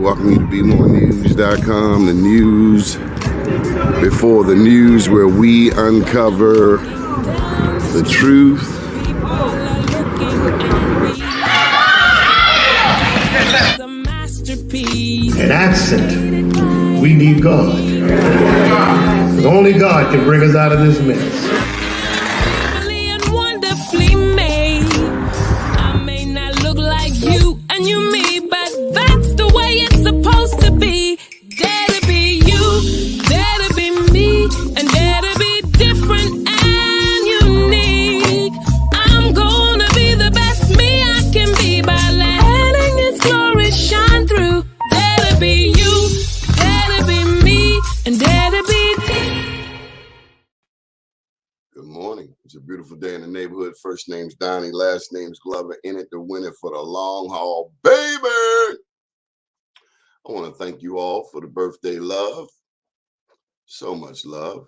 Welcome you to BeMoreNews.com, the news before the news, where we uncover the truth. And absent, we need God. Because only God can bring us out of this mess. It's a beautiful day in the neighborhood. First name's Doni, last name's Glover. In it to win it for the long haul, baby. I want to thank you all for the birthday love. So much love.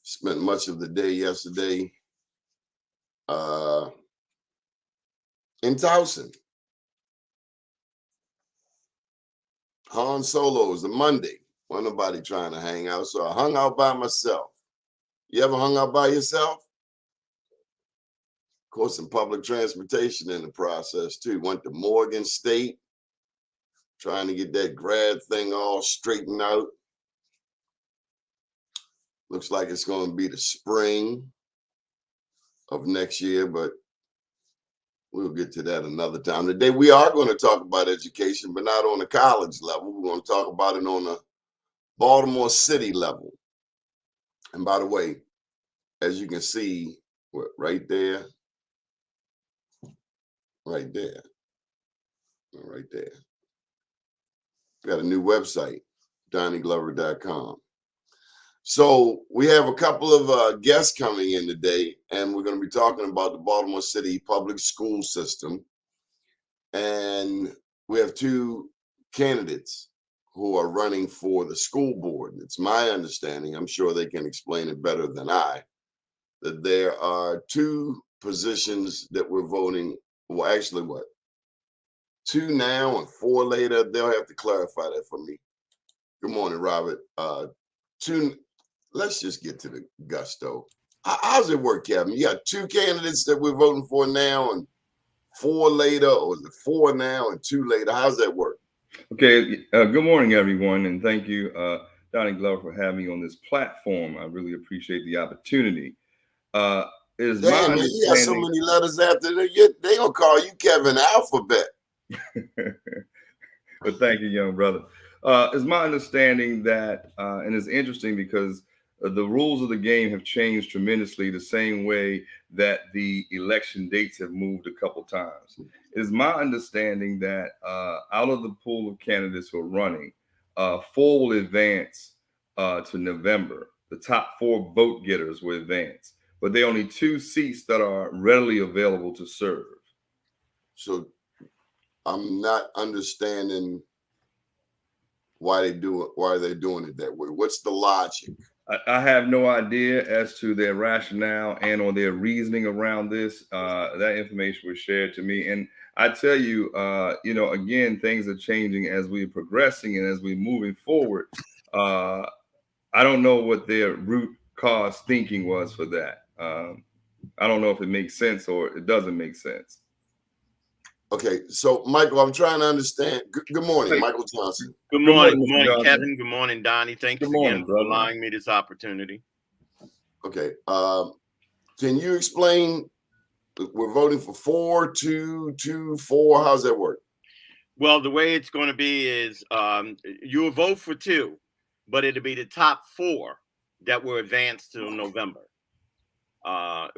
Spent much of the day yesterday in Towson. Han Solo is a Monday. Wasn't nobody trying to hang out, so I hung out by myself. You ever hung out by yourself? Of course, some public transportation in the process too. Went to Morgan State, trying to get that grad thing all straightened out. Looks like it's going to be the spring of next year, but we'll get to that another time. Today, we are going to talk about education, but not on the college level. We're going to talk about it on the Baltimore City level. And by the way, as you can see, right there, right there. Got a new website, DonnieGlover.com. So we have a couple of guests coming in today, and we're going to be talking about the Baltimore City public school system. And we have two candidates who are running for the school board. It's my understanding, I'm sure they can explain it better than I, that there are two positions that we're voting. Well, actually, what? 2 now and 4 later. They'll have to clarify that for me. Good morning, Robert. 2. Let's just get to the gusto. How's it work, Kevin? You got 2 candidates that we're voting for now and 4 later, or is it 4 now and 2 later? How's that work? Okay. Good morning, everyone, and thank you, Donnie Glover, for having me on this platform. I really appreciate the opportunity. Damn, man, you got so many letters after that. They gonna call you Kevin Alphabet. But thank you, young brother. It's my understanding that, and it's interesting because the rules of the game have changed tremendously, the same way that the election dates have moved a couple times. It's my understanding that out of the pool of candidates who are running, 4 will advance to November. The top 4 vote getters will advance, but there are only 2 seats that are readily available to serve. So I'm not understanding why they're doing it that way. What's the logic? I have no idea as to their rationale and or their reasoning around this. That information was shared to me, and I tell you, again, things are changing as we're progressing and as we're moving forward. I don't know what their root cause thinking was for that. I don't know if it makes sense or it doesn't make sense. Okay, so Michael, I'm trying to understand. Good morning, Michael Johnson. Good morning, Kevin. Good morning, Donnie. Thanks again for allowing me this opportunity. Okay, can you explain? We're voting for 4, 2, 2, 4. How's that work? Well, the way it's going to be is you'll vote for 2, but it'll be the top 4 that will advance till November.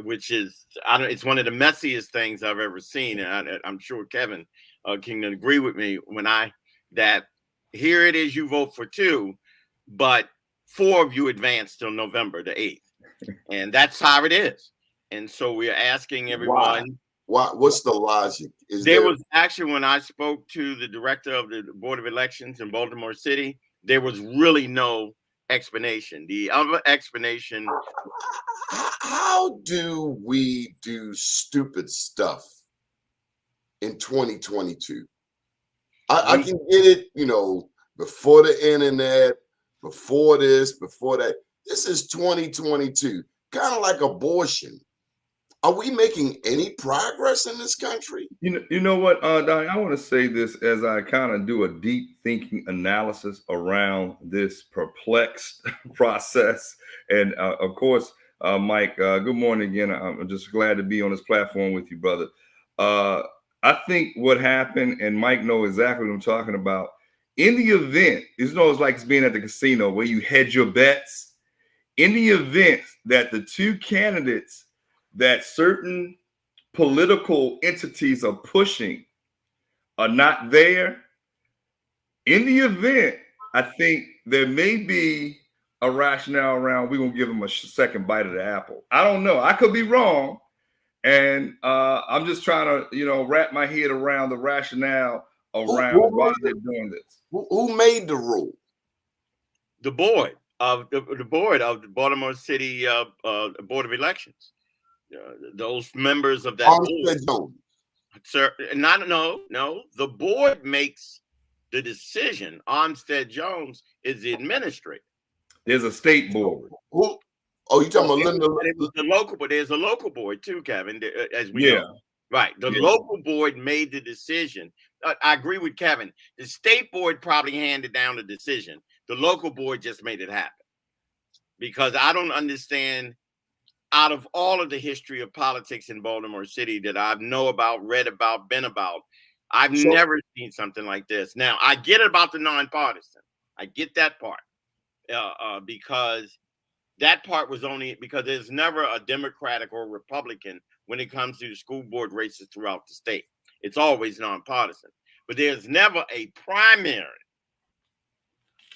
Which is, it's one of the messiest things I've ever seen. And I'm sure Kevin can agree with me that here it is, you vote for 2, but 4 of you advance till November the 8th. And that's how it is. And so we're asking everyone. Why? What's the logic? There was actually, when I spoke to the director of the Board of Elections in Baltimore City, there was really no explanation. The other explanation. How do we do stupid stuff in 2022? I can get it, before the internet, before this, before that. This is 2022, kind of like abortion. Are we making any progress in this country? You know what, Donnie, I want to say this as I kind of do a deep thinking analysis around this perplexed process. And of course, Mike, good morning again. I'm just glad to be on this platform with you, brother. I think what happened, and Mike knows exactly what I'm talking about. In the event, it's like it's being at the casino where you hedge your bets. In the event that the two candidates that certain political entities are pushing are not there, in the event, I think there may be a rationale around we're going to give them a second bite of the apple. I don't know. I could be wrong. And I'm just trying to, wrap my head around the rationale around why they're doing this. Who made the rule? The board of the Baltimore City Board of Elections. Those members of that board. Sir, no. The board makes the decision. Armstead Jones is the administrator. There's a state board. Who? Oh, you talking about the local, but there's a local board too, Kevin, as we know. Right. The local board made the decision. I agree with Kevin. The state board probably handed down the decision. The local board just made it happen. Because I don't understand, out of all of the history of politics in Baltimore City that I know about, read about, been about, I've never seen something like this. Now, I get it about the nonpartisan. I get that part. Because that part was only because there's never a Democratic or Republican when it comes to the school board races throughout the state. It's always nonpartisan. But there's never a primary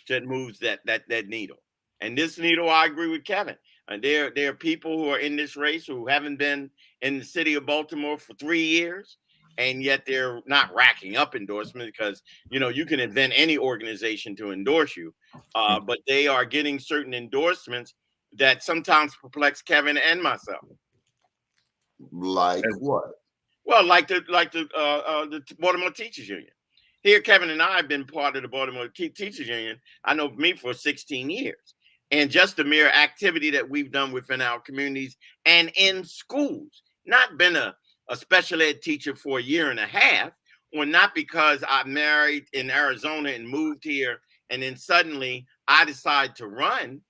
that moves that needle. And this needle, I agree with Kevin. And there are people who are in this race who haven't been in the city of Baltimore for 3 years, and yet they're not racking up endorsements because, you can invent any organization to endorse you. But they are getting certain endorsements that sometimes perplex Kevin and myself. Like what? Well, like the Baltimore Teachers Union. Here, Kevin and I have been part of the Baltimore Teachers Union. I know me for 16 years. And just the mere activity that we've done within our communities and in schools. Not been a special ed teacher for a year and a half, or not because I married in Arizona and moved here, and then suddenly I decide to run.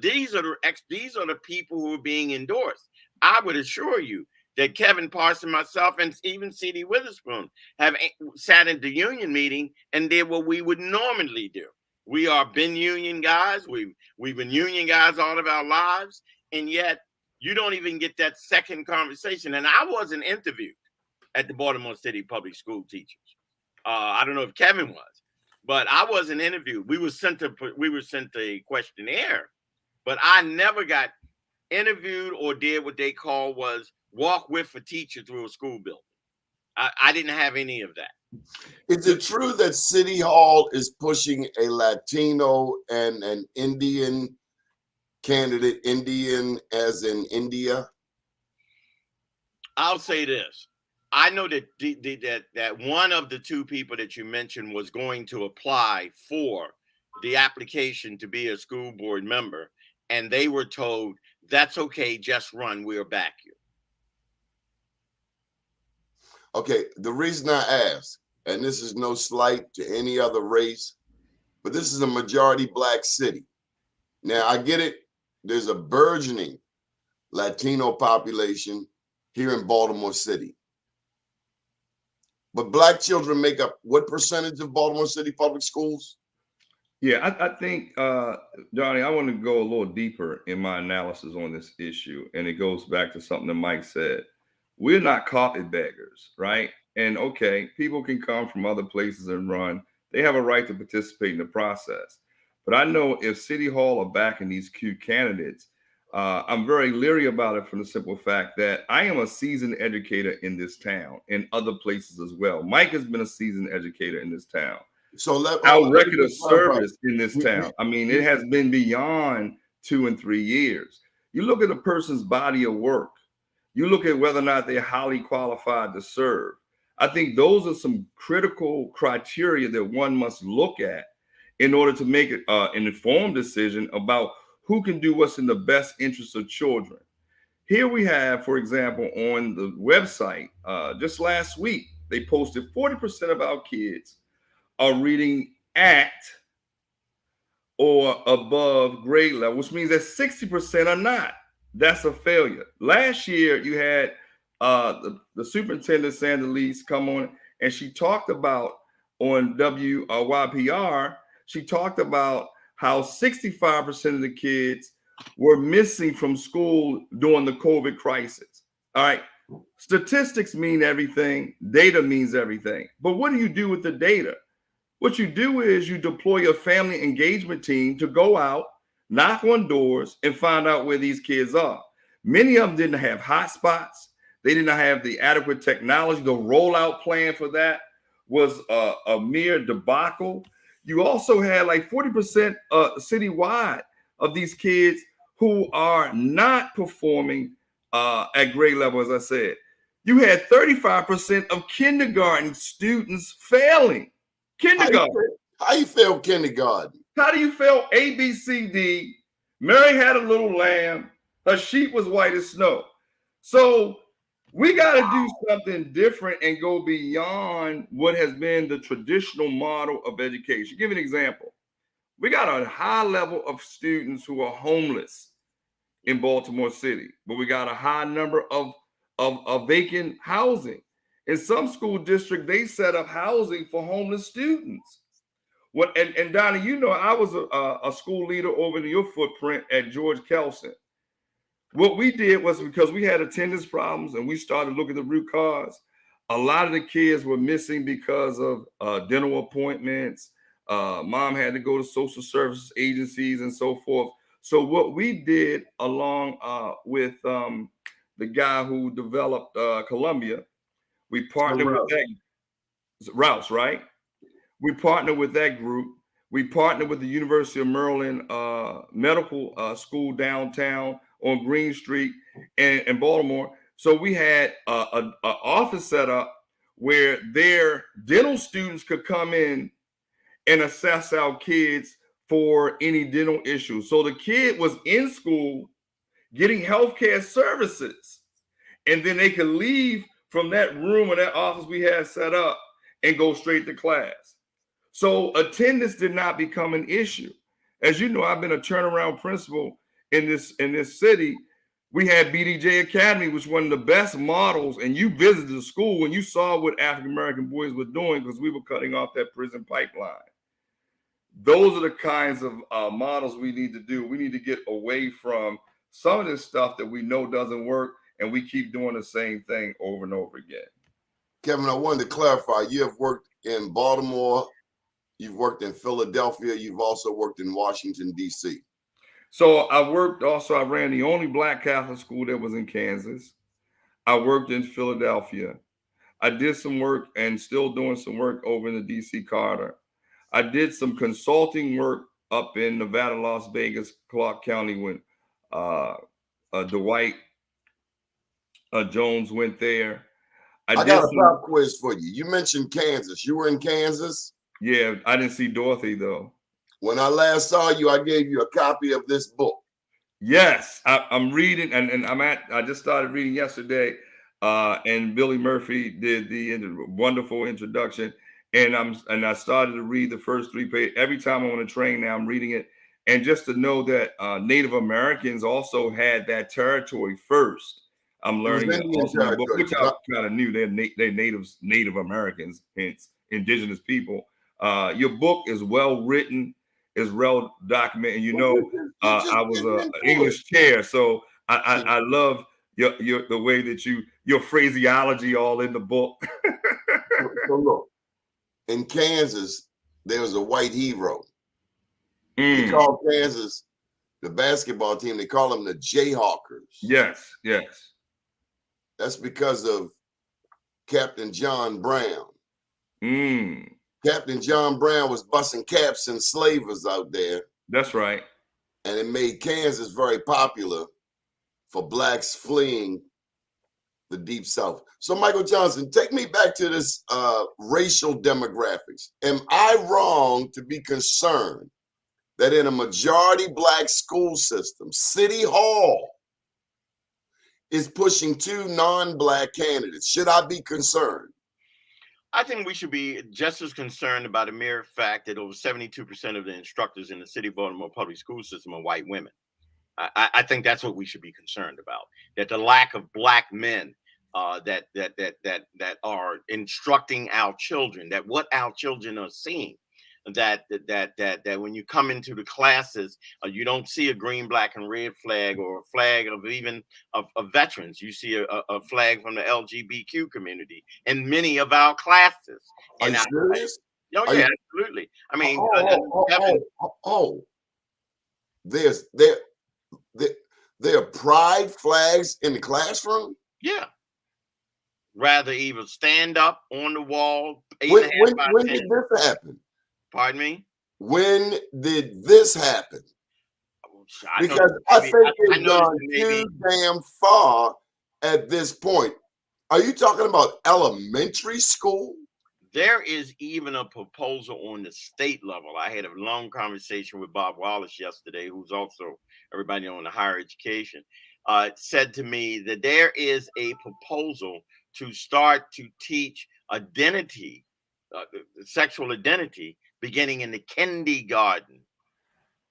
These are the people who are being endorsed. I would assure you that Kevin Parson, myself, and even C.D. Witherspoon have sat at the union meeting and did what we would normally do. We are been union guys. We've been union guys all of our lives, and yet you don't even get that second conversation. And I wasn't interviewed at the Baltimore City Public School Teachers. I don't know if Kevin was, but I wasn't interviewed. We were sent a questionnaire, but I never got interviewed or did what they call was walk with a teacher through a school building. I didn't have any of that. Is it true that City Hall is pushing a Latino and an Indian candidate, Indian as in India? I'll say this. I know that that one of the two people that you mentioned was going to apply for the application to be a school board member, and they were told, that's okay, just run, we'll back you. Okay, the reason I ask, and this is no slight to any other race, but this is a majority Black city. Now, I get it. There's a burgeoning Latino population here in Baltimore City. But Black children make up what percentage of Baltimore City public schools? Yeah, I think, Johnny, I want to go a little deeper in my analysis on this issue. And it goes back to something that Mike said. We're not carpetbaggers, right? And okay, people can come from other places and run. They have a right to participate in the process. But I know if City Hall are backing these cute candidates, I'm very leery about it from the simple fact that I am a seasoned educator in this town, in other places as well. Mike has been a seasoned educator in this town. So our record of service in this town, I mean, it has been beyond 2 and 3 years. You look at a person's body of work. You look at whether or not they're highly qualified to serve. I think those are some critical criteria that one must look at in order to make an informed decision about who can do what's in the best interest of children. Here we have, for example, on the website, just last week, they posted 40% of our kids are reading at or above grade level, which means that 60% are not. That's a failure. Last year, you had the superintendent, Sandra Lees, come on, and she talked about on WYPR, she talked about how 65% of the kids were missing from school during the COVID crisis. All right. Statistics mean everything. Data means everything. But what do you do with the data? What you do is you deploy a family engagement team to go out, knock on doors, and find out where these kids are. Many of them didn't have hotspots. They did not have the adequate technology. The rollout plan for that was a mere debacle. You also had like 40% citywide of these kids who are not performing at grade level, as I said. You had 35% of kindergarten students failing. Kindergarten. How you fail kindergarten? How do you fail A, B, C, D? Mary had a little lamb. Her sheep was white as snow. So we got to do something different and go beyond what has been the traditional model of education. Give an example. We got a high level of students who are homeless in Baltimore City, but we got a high number of vacant housing. In some school districts, they set up housing for homeless students. And Donnie, you know, I was a school leader over in your footprint at George Kelson. What we did was, because we had attendance problems and we started looking at the root cause, a lot of the kids were missing because of dental appointments. Mom had to go to social services agencies and so forth. So what we did, along with the guy who developed Columbia, we partnered with that, Rouse, right? We partnered with that group. We partnered with the University of Maryland Medical School downtown on Green Street in Baltimore. So we had an office set up where their dental students could come in and assess our kids for any dental issues. So the kid was in school getting healthcare services, and then they could leave from that room or that office we had set up and go straight to class. So attendance did not become an issue. As you know, I've been a turnaround principal in this city. We had BDJ Academy, which was one of the best models, and you visited the school and you saw what African-American boys were doing because we were cutting off that prison pipeline. Those are the kinds of models we need to do. We need to get away from some of this stuff that we know doesn't work, and we keep doing the same thing over and over again. Kevin, I wanted to clarify, you have worked in Baltimore, you've worked in Philadelphia, you've also worked in Washington, D.C. So I ran the only Black Catholic school that was in Kansas. I worked in Philadelphia. I did some work and still doing some work over in the D.C. corridor. I did some consulting work up in Nevada, Las Vegas, Clark County when Dwight Jones went there. I got a pop quiz for you. You mentioned Kansas. You were in Kansas? Yeah, I didn't see Dorothy though. When I last saw you, I gave you a copy of this book. Yes, I'm reading, and I just started reading yesterday, and Billy Murphy did the wonderful introduction, and I started to read the first 3 pages. Every time I'm on a train now, I'm reading it, and just to know that Native Americans also had that territory first. I'm learning also, which I kind of knew they're Native Americans, hence indigenous people. Your book is well written, is well documented. And you know, I was an English chair, so I love the way that your phraseology all in the book. So look, in Kansas, there was a white hero. They call Kansas, the basketball team, they call them the Jayhawkers. Yes, yes. That's because of Captain John Brown. Captain John Brown was busting caps and slavers out there. That's right. And it made Kansas very popular for blacks fleeing the Deep South. So, Michael Johnson, take me back to this racial demographics. Am I wrong to be concerned that in a majority Black school system, City Hall is pushing 2 non-Black candidates? Should I be concerned? I think we should be just as concerned about the mere fact that over 72% of the instructors in the city of Baltimore public school system are white women. I think that's what we should be concerned about. That the lack of Black men that are instructing our children, that what our children are seeing, that when you come into the classes, you don't see a green, black, and red flag or a flag of even of veterans. You see a flag from the LGBTQ community in many of our classes. Are you serious? Oh yeah, absolutely. I mean, there are pride flags in the classroom. Yeah. Rather even stand up on the wall. When did this happen? Pardon me? When did this happen? Because I think it's gone too damn far at this point. Are you talking about elementary school? There is even a proposal on the state level. I had a long conversation with Bob Wallace yesterday, who's also everybody on the higher education, said to me that there is a proposal to start to teach identity, sexual identity, beginning in the kindergarten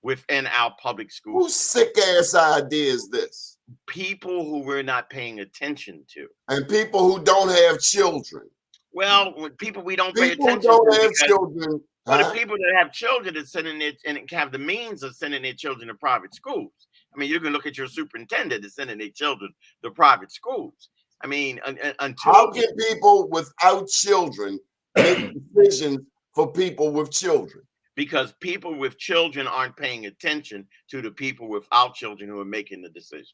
within our public schools. Whose sick ass idea is this? People who we're not paying attention to. And people who don't have children. Well, with people we don't pay People attention don't to. have children. But the people that have children that sending it and have the means of sending their children to private schools. I mean, you can look at your superintendent that's sending their children to private schools. I mean, until how can people without children make decisions for people with children? Because people with children aren't paying attention to the people without children who are making the decisions.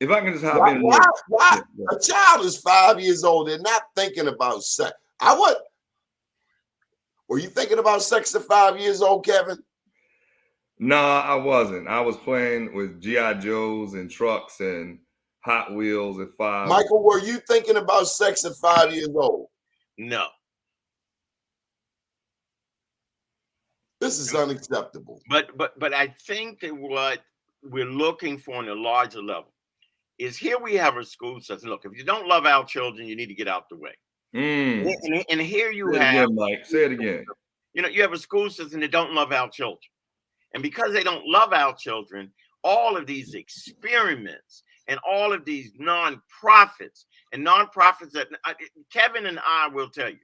If I can just hop in. Why? A child is 5 years old. They're not thinking about sex. Were you thinking about sex at 5 years old, Kevin? No, I wasn't. I was playing with G.I. Joes and trucks and Hot Wheels at 5. Michael, were you thinking about sex at 5 years old? No. This is unacceptable. But I think that what we're looking for on a larger level is here we have a school system. Look, if you don't love our children, you need to get out the way. And here you Say it have, again, Mike. Say it again. You know, you have a school system that don't love our children. And because they don't love our children, all of these experiments and all of these nonprofits that Kevin and I will tell you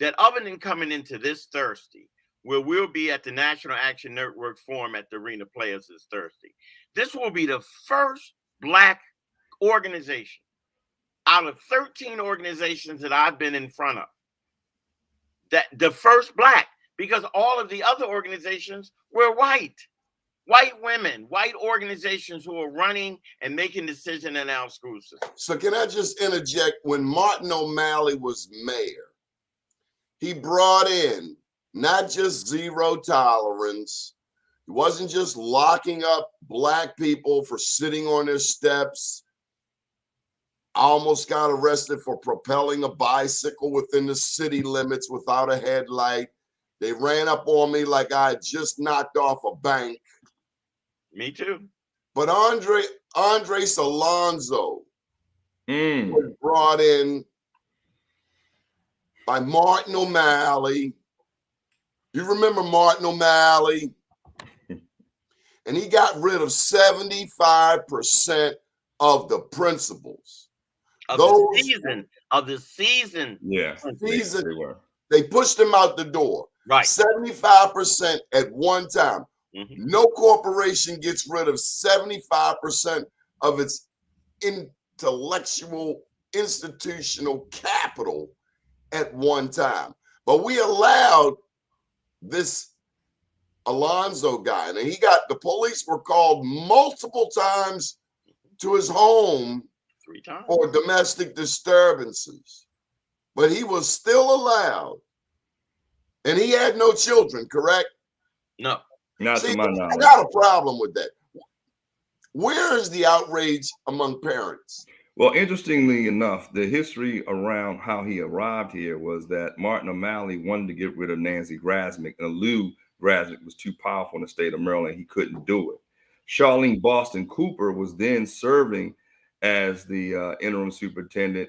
that other than coming into this Thursday, where we'll be at the National Action Network Forum at the Arena Players this Thursday, this will be the first Black organization out of 13 organizations that I've been in front of, that the first Black, because all of the other organizations were white women, white organizations who are running and making decisions in our school system. So can I just interject? When Martin O'Malley was mayor, he brought in not just zero tolerance. He wasn't just locking up Black people for sitting on their steps. I almost got arrested for propelling a bicycle within the city limits without a headlight. They ran up on me like I had just knocked off a bank. Me too. But Andre Salonzo was brought in by Martin O'Malley. You remember Martin O'Malley? And he got rid of 75% of the principals. Of the season. Yeah. They pushed him out the door. Right. 75% at one time. Mm-hmm. No corporation gets rid of 75% of its intellectual, institutional capital at one time. But we allowed this Alonzo guy, and the police were called multiple times to his home 3 times for domestic disturbances. But he was still allowed. And he had no children, correct? No. Not to my knowledge. I got a problem with that. Where is the outrage among parents? Well, interestingly enough, the history around how he arrived here was that Martin O'Malley wanted to get rid of Nancy Grasmick, and Lou Grasmick was too powerful in the state of Maryland. He couldn't do it. Charlene Boston Cooper was then serving as the interim superintendent.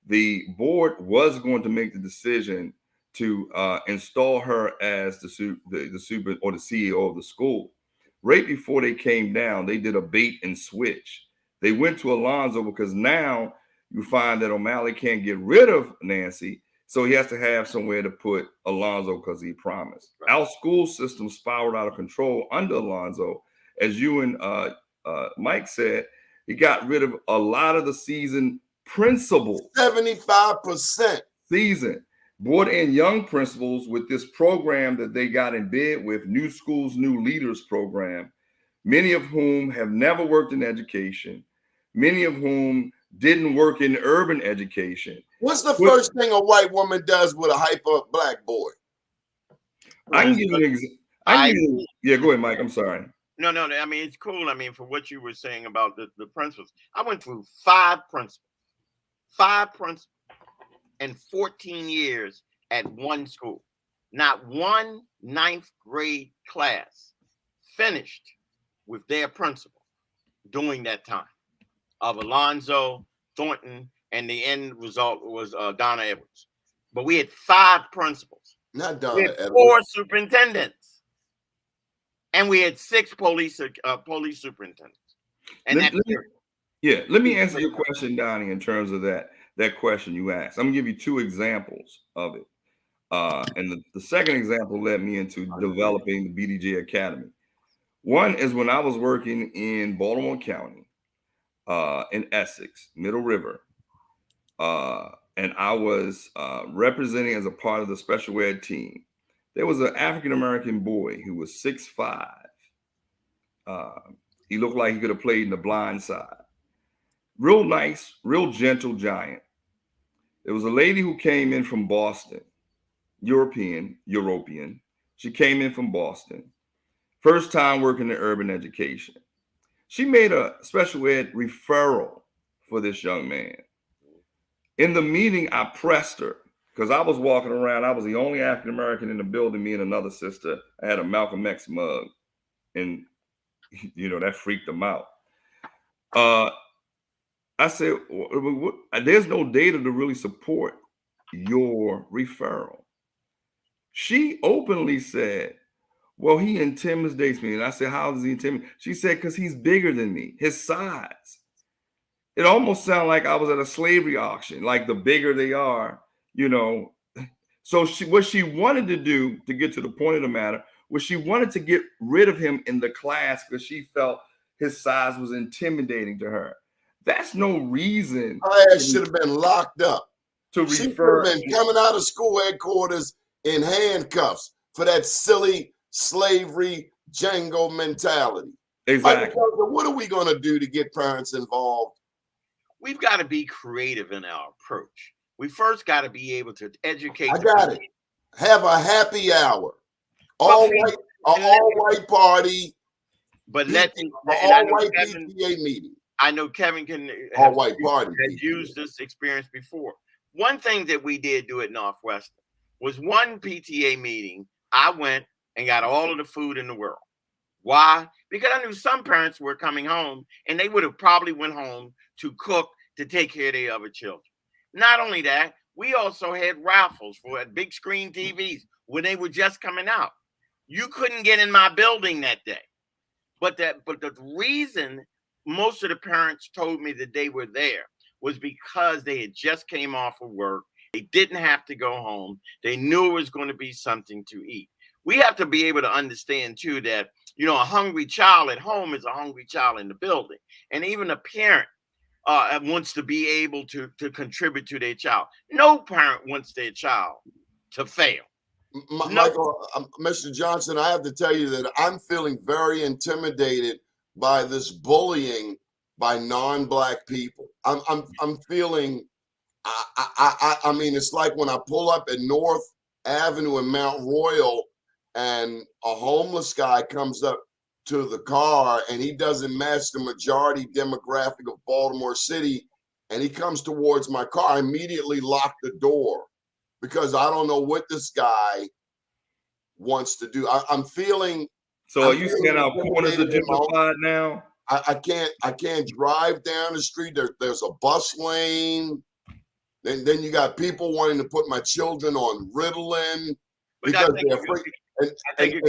The board was going to make the decision to install her as the super or the CEO of the school. Right before they came down, they did a bait and switch. They went to Alonzo because now you find that O'Malley can't get rid of Nancy, so he has to have somewhere to put Alonzo because he promised. Right. Our school system spiraled out of control under Alonzo. As you and Mike said, he got rid of a lot of the seasoned principals. 75% season. Brought in young principals with this program that they got in bed with, New Schools, New Leaders program, many of whom have never worked in education, many of whom didn't work in urban education. What's the first thing a white woman does with a hyper black boy? I can give you an example. Yeah, go ahead, Mike. I'm sorry. No. I mean, it's cool. I mean, for what you were saying about the principals, I went through 5 principals in 14 years at one school. Not one 9th grade class finished with their principal during that time of Alonzo, Thornton, and the end result was Donna Edwards. But we had 5 principals. Not Donna Edwards. 4 superintendents. And we had 6 police superintendents. And let me answer your question, Donnie, in terms of that question you asked. I'm gonna give you 2 examples of it. And the second example led me into developing the BDJ Academy. One is when I was working in Baltimore County, in Essex, Middle River, and I was representing as a part of the special ed team. There was an African-American boy who was 6'5". He looked like he could have played in The Blind Side. Real nice, real gentle giant. There was a lady who came in from Boston, European. She came in from Boston. First time working in urban education. She made a special ed referral for this young man. In the meeting, I pressed her because I was walking around. I was the only African-American in the building, me and another sister. I had a Malcolm X mug, and that freaked them out. I said, there's no data to really support your referral. She openly said, well, he intimidates me. And I said, how does he intimidate? She said, because he's bigger than me, his size. It almost sounded like I was at a slavery auction, like the bigger they are, So what she wanted to do, to get to the point of the matter, was she wanted to get rid of him in the class because she felt his size was intimidating to her. That's no reason. Her ass should have been locked up. She should have been coming out of school headquarters in handcuffs for that silly slavery Django mentality. Exactly. What are we going to do to get parents involved? We've got to be creative in our approach. We first got to be able to educate. I got it. Have a happy hour. All white party. But all white PTA meeting. I know Kevin can all white party has used this experience before. One thing that we did do at Northwestern was one PTA meeting. I went and got all of the food in the world. Why? Because I knew some parents were coming home and they would have probably went home to cook to take care of their other children. Not only that, we also had raffles for big screen TVs when they were just coming out. You couldn't get in my building that day. But the reason most of the parents told me that they were there was because they had just came off of work. They didn't have to go home. They knew it was going to be something to eat. We have to be able to understand, too, that, a hungry child at home is a hungry child in the building. And even a parent wants to be able to contribute to their child. No parent wants their child to fail. Michael, Mr. Johnson, I have to tell you that I'm feeling very intimidated by this bullying by non-Black people. I'm feeling, I mean, it's like when I pull up at North Avenue in Mount Royal and a homeless guy comes up to the car and he doesn't match the majority demographic of Baltimore City, and he comes towards my car, I immediately lock the door because I don't know what this guy wants to do. I'm feeling. So I'm are you saying our corners are intimidated in my own- gentrified now? I can't drive down the street. There's a bus lane. Then you got people wanting to put my children on Ritalin But because they're afraid. I think it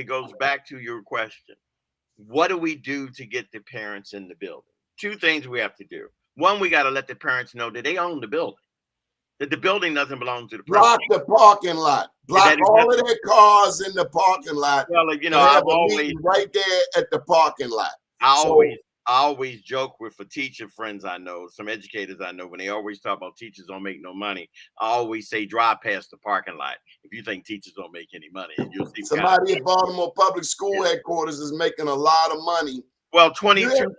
goes back to your question. What do we do to get the parents in the building? Two things we have to do. One, we got to let the parents know that they own the building, that the building doesn't belong to the Block the parking lot. Block all of their cars in the parking lot. Well, you know, I've always right there at the parking lot. I always joke with the teacher friends I know, some educators I know, when they always talk about teachers don't make no money. I always say drive past the parking lot if you think teachers don't make any money. And you'll see somebody at Baltimore Public School headquarters is making a lot of money. Well, 22%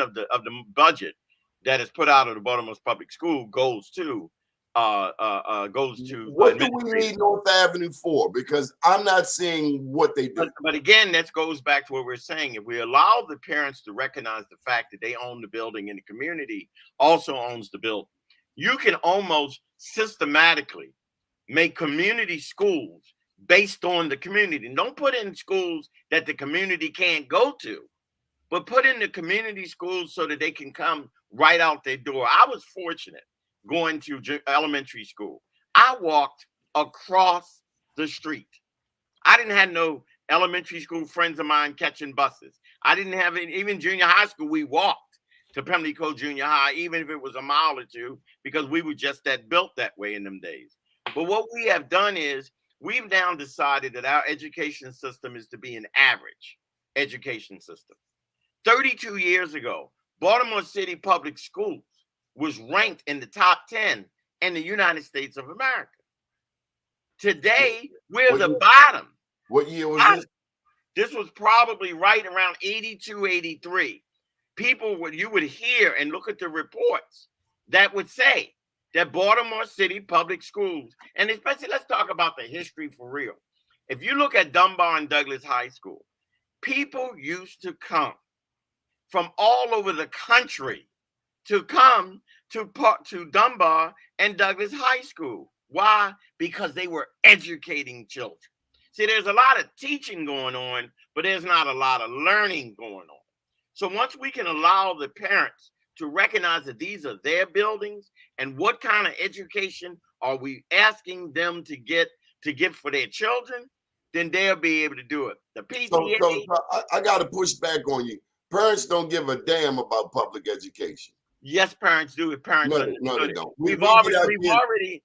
of the budget that is put out of the Baltimore Public School goes to what do we need North Avenue for? Because I'm not seeing what they do. But again, that goes back to what we're saying. If we allow the parents to recognize the fact that they own the building and the community also owns the building, you can almost systematically make community schools based on the community. And don't put in schools that the community can't go to, but put in the community schools so that they can come right out their door. I was fortunate going to elementary school. I walked across the street. I didn't have no elementary school friends of mine catching buses. I didn't have any, even junior high school, we walked to Pimlico Junior High, even if it was a mile or two, because we were just built that way in them days. But what we have done is we've now decided that our education system is to be an average education system. 32 years ago, Baltimore City Public Schools was ranked in the top 10 in the United States of America. Today, we're the bottom. What year was this? This was probably right around 82, 83. You would hear and look at the reports that would say that Baltimore City Public Schools, and especially let's talk about the history for real. If you look at Dunbar and Douglas High School, people used to come from all over the country to come to Dunbar and Douglas High School. Why? Because they were educating children. See, there's a lot of teaching going on, but there's not a lot of learning going on. So once we can allow the parents to recognize that these are their buildings and what kind of education are we asking them to get for their children, then they'll be able to do it. The PTA. So I got to push back on you. Parents don't give a damn about public education. Yes, parents do. If parents no, they don't. We've already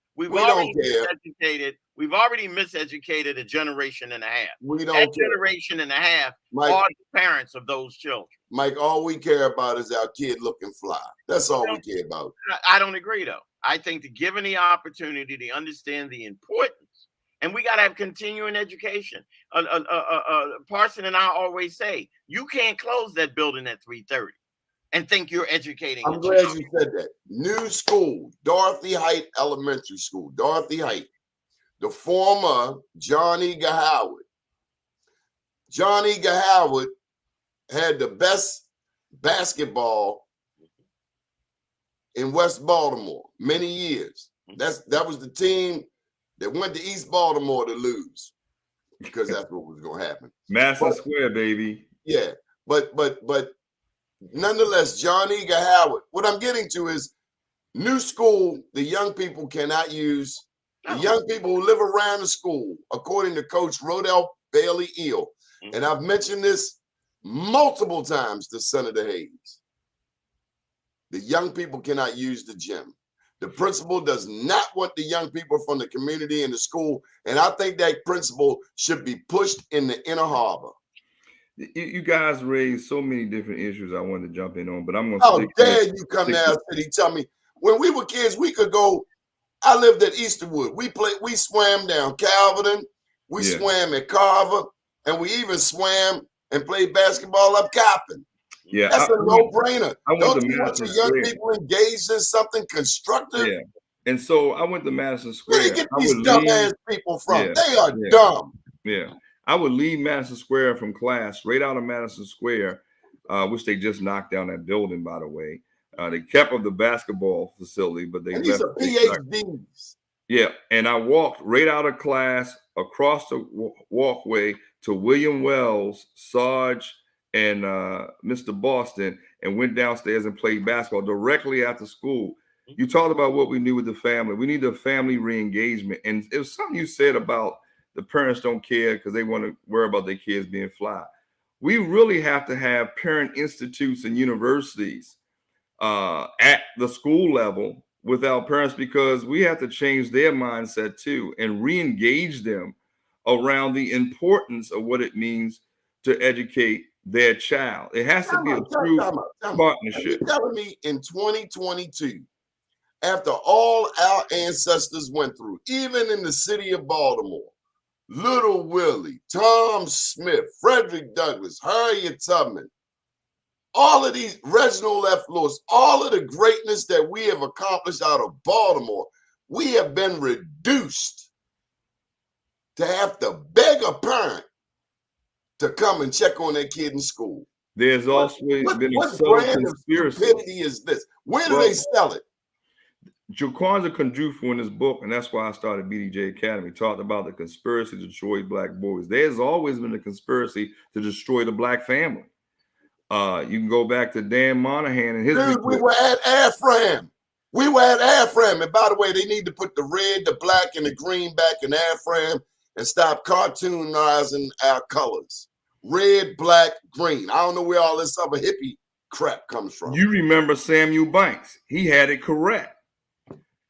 miseducated a generation and a half. We don't that care. Generation and a half Mike, are the parents of those children. Mike, all we care about is our kid looking fly. That's all we care about. I don't agree, though. I think that given the opportunity to understand the importance, and we got to have continuing education. Parson and I always say, you can't close that building at 3:30 and think you're educating. I'm glad you said that. New school, Dorothy Height Elementary School, Dorothy Height. The former John E. Howard. John E. Howard had the best basketball in West Baltimore many years. That was the team that went to East Baltimore to lose, because that's what was going to happen. Madison Square, baby. Yeah, but nonetheless, John E. Howard. What I'm getting to is new school. The young people cannot use. The young people who live around the school, according to Coach Rodell Bailey Eel, and I've mentioned this multiple times to Senator Hayes. The young people cannot use the gym. The principal does not want the young people from the community in the school, and I think that principle should be pushed in the Inner Harbor. You guys raised so many different issues I wanted to jump in on, but I'm going to. How dare you come to our city? Tell me, when we were kids, we could go. I lived at Easterwood. We swam down Calverton. We swam at Carver, and we even swam and played basketball up Coppin. Yeah, that's a no-brainer. Don't you want your young Square. people engaged in something constructive? Yeah, and so I went to Madison Square. Where do you get these dumbass people from? Yeah. They are dumb. Yeah, I would leave Madison Square from class, straight out of Madison Square, which they just knocked down that building, by the way. They kept up the basketball facility, but they And these left. are PhDs. Yeah, and I walked right out of class across the walkway to William Wells, Sarge, and Mr. Boston, and went downstairs and played basketball directly after school. You talked about what we knew with the family. We need the family re-engagement. And it was something you said about the parents don't care because they want to worry about their kids being fly. We really have to have parent institutes and universities at the school level with our parents, because we have to change their mindset too and re-engage them around the importance of what it means to educate their child. It has to be a true partnership. You're telling me in 2022, after all our ancestors went through, even in the city of Baltimore, Little Willie, Tom Smith, Frederick Douglass, Harriet Tubman, all of these, Reginald F. Lewis, all of the greatness that we have accomplished out of Baltimore, we have been reduced to have to beg a parent to come and check on their kid in school. There's also been a what subtle brand conspiracy. of stupidity is this? Where do they sell it? Jaquanza Conjufu in his book, and that's why I started BDJ Academy, talked about the conspiracy to destroy black boys. There's always been a conspiracy to destroy the black family. You can go back to Dan Monahan and his. Dude, we were at AFRAM. We were at AFRAM. And by the way, they need to put the red, the black, and the green back in AFRAM and stop cartoonizing our colors. Red, black, green. I don't know where all this other hippie crap comes from. You remember Samuel Banks. He had it correct.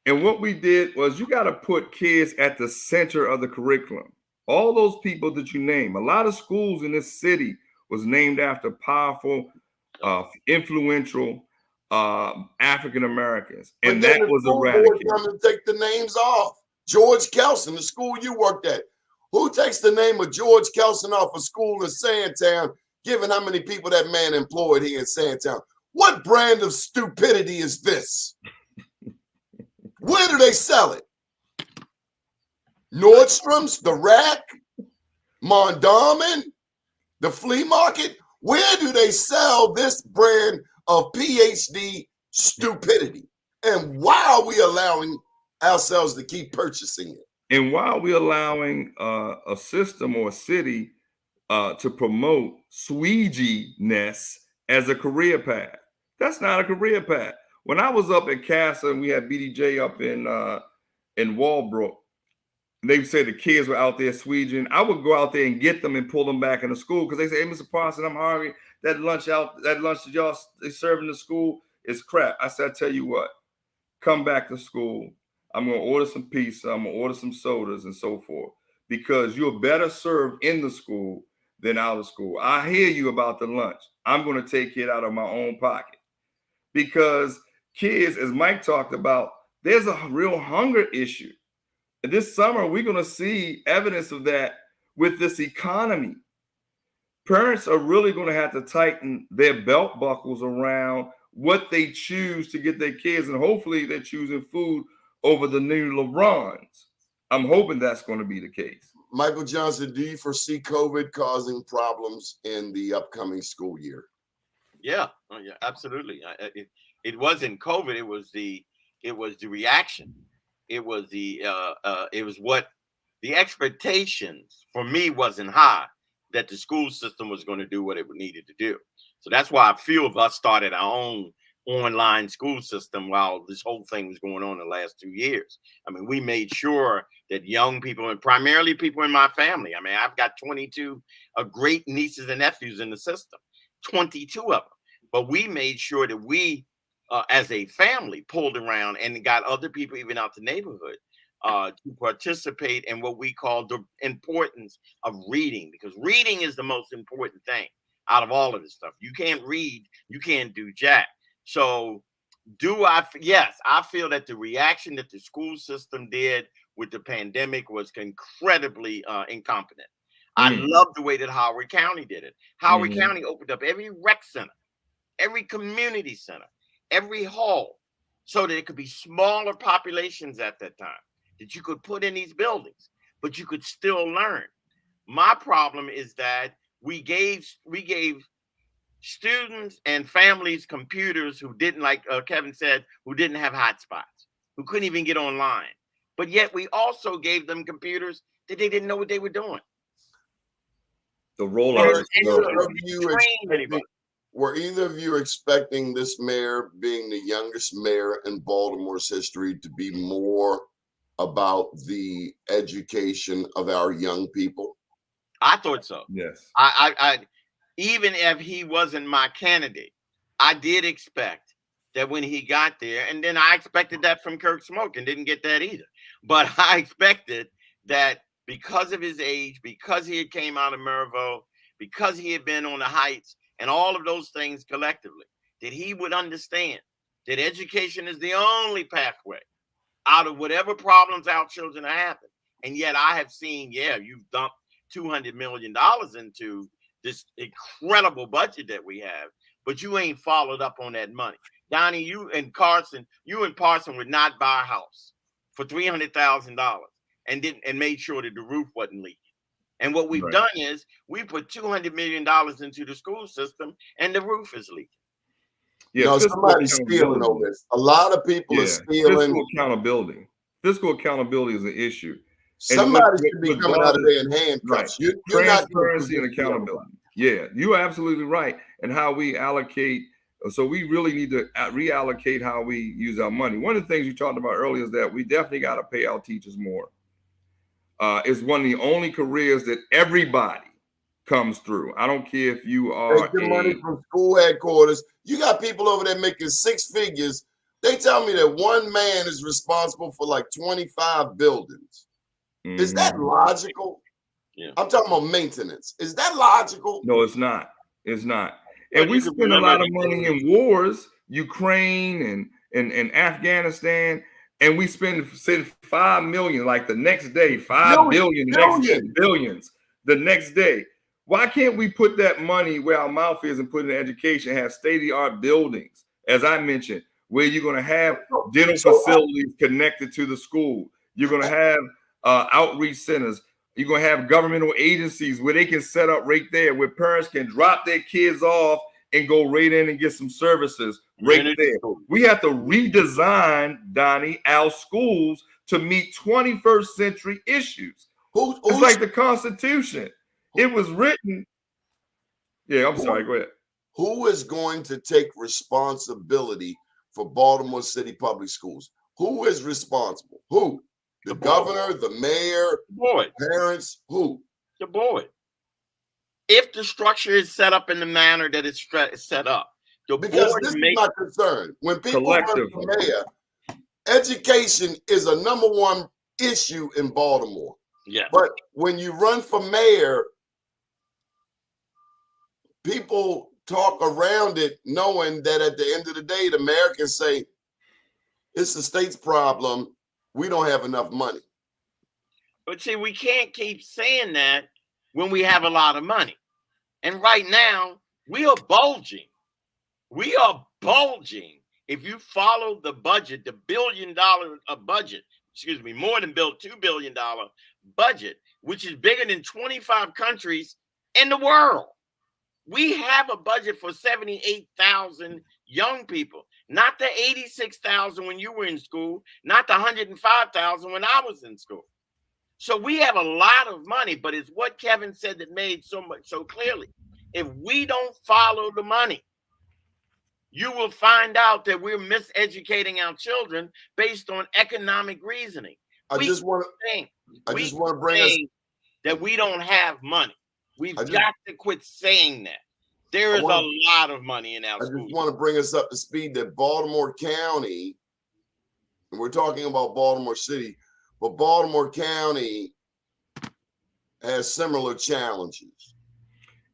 And what we did was, you got to put kids at the center of the curriculum. All those people that you name, a lot of schools in this city was named after powerful, influential African Americans, and that was eradicated. To take the names off. George Kelson, the school you worked at. Who takes the name of George Kelson off a school in Sandtown, given how many people that man employed here in Sandtown? What brand of stupidity is this? Where do they sell it? Nordstrom's, the Rack, Mondawmin, the flea market? Where do they sell this brand of PhD stupidity? And why are we allowing ourselves to keep purchasing it? And why are we allowing a system or a city to promote sweegie-ness as a career path? That's not a career path. When I was up at CASA and we had BDJ up in Walbrook, they said the kids were out there sweegeing. I would go out there and get them and pull them back into school, because they say, "Hey, Mr. Parson, I'm hungry. That lunch that y'all they serve in the school is crap." I said, "I tell you what, come back to school. I'm going to order some pizza. I'm going to order some sodas and so forth, because you're better served in the school than out of school. I hear you about the lunch. I'm going to take it out of my own pocket." Because kids, as Mike talked about, there's a real hunger issue. And this summer, we're going to see evidence of that with this economy. Parents are really going to have to tighten their belt buckles around what they choose to get their kids. And hopefully they're choosing food over the new LeBrons. I'm hoping that's going to be the case. Michael Johnson, do you foresee COVID causing problems in the upcoming school year? Yeah, absolutely. It wasn't COVID. It was the reaction. It was what the expectations for me wasn't high, that the school system was going to do what it needed to do. So that's why a few of us started our own online school system while this whole thing was going on the last 2 years. I mean, we made sure that young people, and primarily people in my family, I mean, I've got 22 great nieces and nephews in the system, 22 of them. But we made sure that we, as a family, pulled around and got other people, even out the neighborhood, to participate in what we call the importance of reading, because reading is the most important thing out of all of this stuff. You can't read, you can't do jack. So yes, I feel that the reaction that the school system did with the pandemic was incredibly incompetent. I love the way that Howard County did it. Howard County opened up every rec center, every community center, every hall, so that it could be smaller populations at that time that you could put in these buildings, but you could still learn. My problem is that we gave students and families computers who didn't, like Kevin said, who didn't have hotspots, who couldn't even get online. But yet we also gave them computers that they didn't know what they were doing. The rollout. Were either of you expecting this mayor, being the youngest mayor in Baltimore's history, to be more about the education of our young people? I thought so. Yes. I even if he wasn't my candidate, I did expect that when he got there, and then I expected that from Kirk Smoke and didn't get that either. But I expected that because of his age, because he had came out of Maryville, because he had been on the Heights and all of those things collectively, that he would understand that education is the only pathway out of whatever problems our children are having. And yet I have seen, you've dumped $200 million into this incredible budget that we have, but you ain't followed up on that money. Donnie, you and Parson would not buy a house for $300,000 and made sure that the roof wasn't leaking. And what we've done is we put $200 million into the school system and the roof is leaking. Yeah, no, somebody's stealing over this. A lot of people are stealing. Fiscal accountability is an issue. Somebody should be coming out of there in handcuffs. Right. Transparency and accountability. Yeah, you're absolutely right. And how we allocate. So we really need to reallocate how we use our money. One of the things you talked about earlier is that we definitely got to pay our teachers more. It's one of the only careers that everybody comes through. I don't care if you are take your money from school headquarters. You got people over there making 6 figures. They tell me that one man is responsible for like 25 buildings. Mm-hmm. Is that logical? Yeah. I'm talking about maintenance. Is that logical? No, it's not. It's not. And we spend a lot of money in wars, Ukraine and Afghanistan, and we send $5 million like the next day, $5 billion, next day, billions the next day. Why can't we put that money where our mouth is and put it in education, have state-of-the-art buildings, as I mentioned, where you're going to have dental facilities connected to the school. You're going to have outreach centers. You're going to have governmental agencies where they can set up right there, where parents can drop their kids off and go right in and get some services right there. We have to redesign, Donnie, our schools to meet 21st century issues. It's like the Constitution. It was written. Yeah, I'm sorry. Go ahead. Who is going to take responsibility for Baltimore City Public Schools? Who is responsible? Who? The governor, the mayor, parents, who? The board. If the structure is set up in the manner that it's set up. Because this is my concern. When people run for mayor, education is a #1 issue in Baltimore. Yeah. But when you run for mayor, people talk around it knowing that at the end of the day, the mayor can say, it's the state's problem. We don't have enough money. But see, we can't keep saying that when we have a lot of money. And right now, we are bulging. We are bulging. If you follow the budget, the $1 billion budget, more than $2 billion budget, which is bigger than 25 countries in the world. We have a budget for 78,000 young people, not the 86,000 when you were in school, not the 105,000 when I was in school. So we have a lot of money, but it's what Kevin said that made so clearly. If we don't follow the money, you will find out that we're miseducating our children based on economic reasoning. I just want to bring us that we don't have money. We've got to quit saying that. There is a lot of money in our schools. I just want to bring us up to speed that Baltimore County, and we're talking about Baltimore City, but Baltimore County has similar challenges.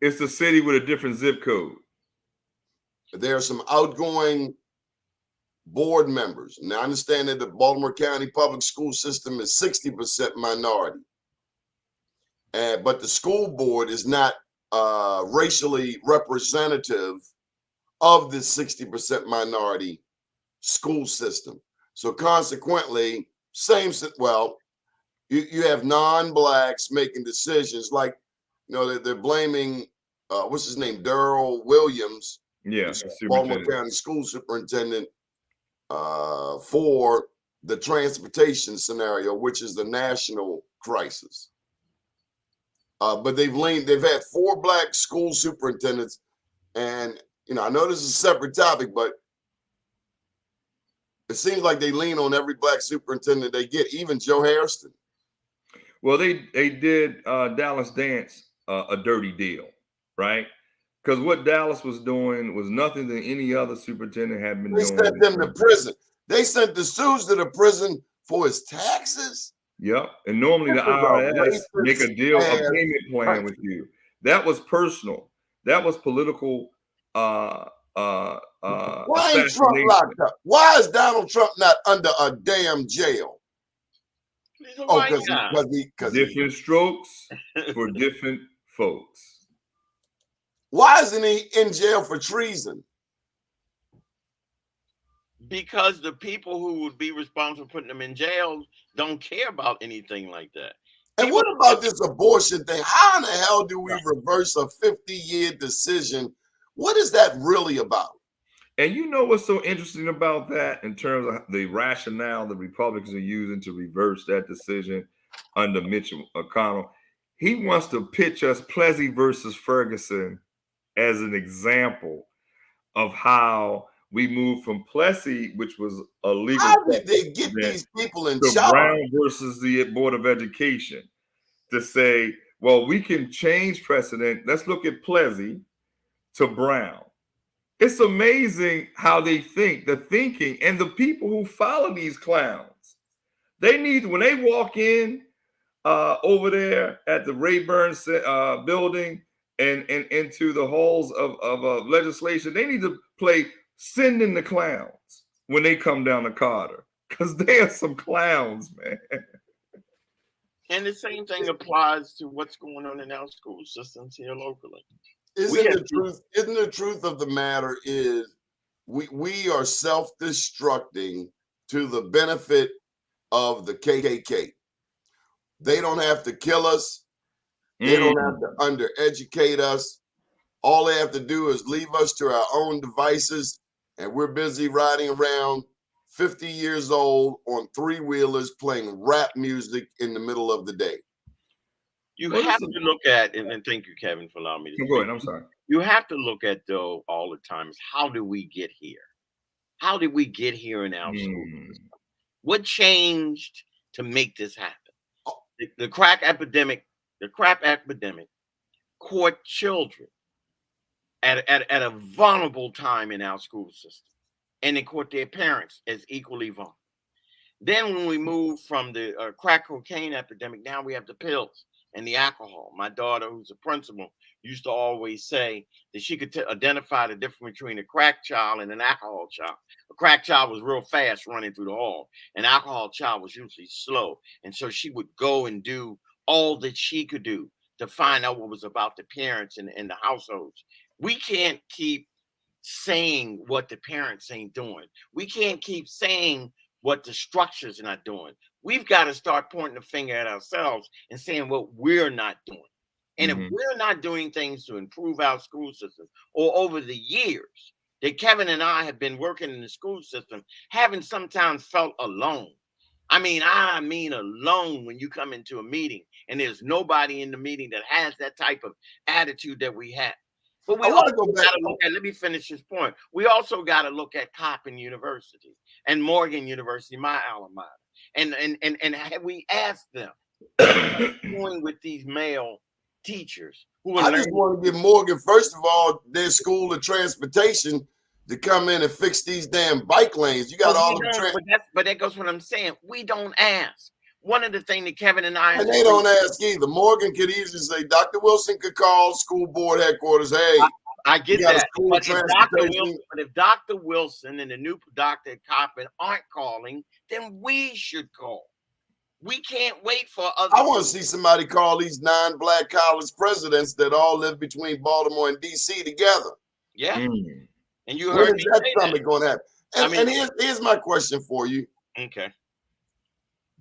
It's a city with a different zip code. There are some outgoing board members. Now, I understand that the Baltimore County public school system is 60% minority. But the school board is not racially representative of the 60% minority school system. So consequently, you have non-blacks making decisions. Like they're blaming what's his name, Darrell Williams, Yeah, the the Baltimore superintendent. County School Superintendent, for the transportation scenario, which is the national crisis. But they've had 4 black school superintendents, and I know this is a separate topic, but it seems like they lean on every black superintendent they get, even Joe Hairston. Well, they did Dallas Dance a dirty deal, right? Because what Dallas was doing was nothing that any other superintendent had been They doing. sent them to prison. They sent the Sues to the prison for his taxes. Yep. And normally the IRS make a payment plan with you. That was personal. That was political. Why ain't Trump locked up? Why is Donald Trump not under a damn jail? Because different strokes for different folks. Why isn't he in jail for treason? Because the people who would be responsible for putting them in jail don't care about anything like that. And what about this abortion thing? How in the hell do we reverse a 50-year decision? What is that really about? And you know what's so interesting about that in terms of the rationale the Republicans are using to reverse that decision under Mitch McConnell? He wants to pitch us Plessy versus Ferguson as an example of how we moved from Plessy, which was a legal. How did they get these people in charge? Brown versus the Board of Education to say, well, we can change precedent. Let's look at Plessy to Brown. It's amazing how they think, the thinking, and the people who follow these clowns. They need, when they walk in over there at the Rayburn building and into the halls of legislation, they need to play Send in the Clowns when they come down to Carter, because they are some clowns, man. And the same thing applies to what's going on in our school systems here locally. Isn't the truth of the matter is we are self-destructing to the benefit of the KKK. They don't have to kill us. They don't have to undereducate us. All they have to do is leave us to our own devices, and we're busy riding around 50 years old on 3-wheelers playing rap music in the middle of the day. You have to look at, and thank you, Kevin, for allowing me to go ahead. I'm sorry. You have to look at, though, all the time is how do we get here? How did we get here in our school system? What changed to make this happen? The crap epidemic caught children at a vulnerable time in our school system, and it caught their parents as equally vulnerable. Then when we moved from the crack cocaine epidemic, now we have the pills and the alcohol. My daughter, who's a principal, used to always say that she could identify the difference between a crack child and an alcohol child. A crack child was real fast running through the hall. An alcohol child was usually slow. And so she would go and do all that she could do to find out what was about the parents and the households. We can't keep saying what the parents ain't doing. We can't keep saying what the structures are not doing. We've got to start pointing the finger at ourselves and saying what we're not doing. And if we're not doing things to improve our school system, or over the years that Kevin and I have been working in the school system, having sometimes felt alone. I mean alone when you come into a meeting and there's nobody in the meeting that has that type of attitude that we have. But we also got to look at, let me finish this point. We also got to look at Coppin University and Morgan University, my alma mater. And have we asked them what are doing with these male teachers who are I just want to give Morgan, first of all, their school of transportation to come in and fix these damn bike lanes. You got all the but that goes what I'm saying. We don't ask. One of the things that Kevin and I, and they don't ask either. Morgan could easily say, Dr. Wilson could call school board headquarters. Hey, I get that. But if Dr. Wilson and the new doctor at Coppin aren't calling, then we should call. We can't wait for others. I want to see somebody call these 9 black college presidents that all live between Baltimore and DC together. Yeah. And you heard me that summit going to happen? And here's my question for you. Okay.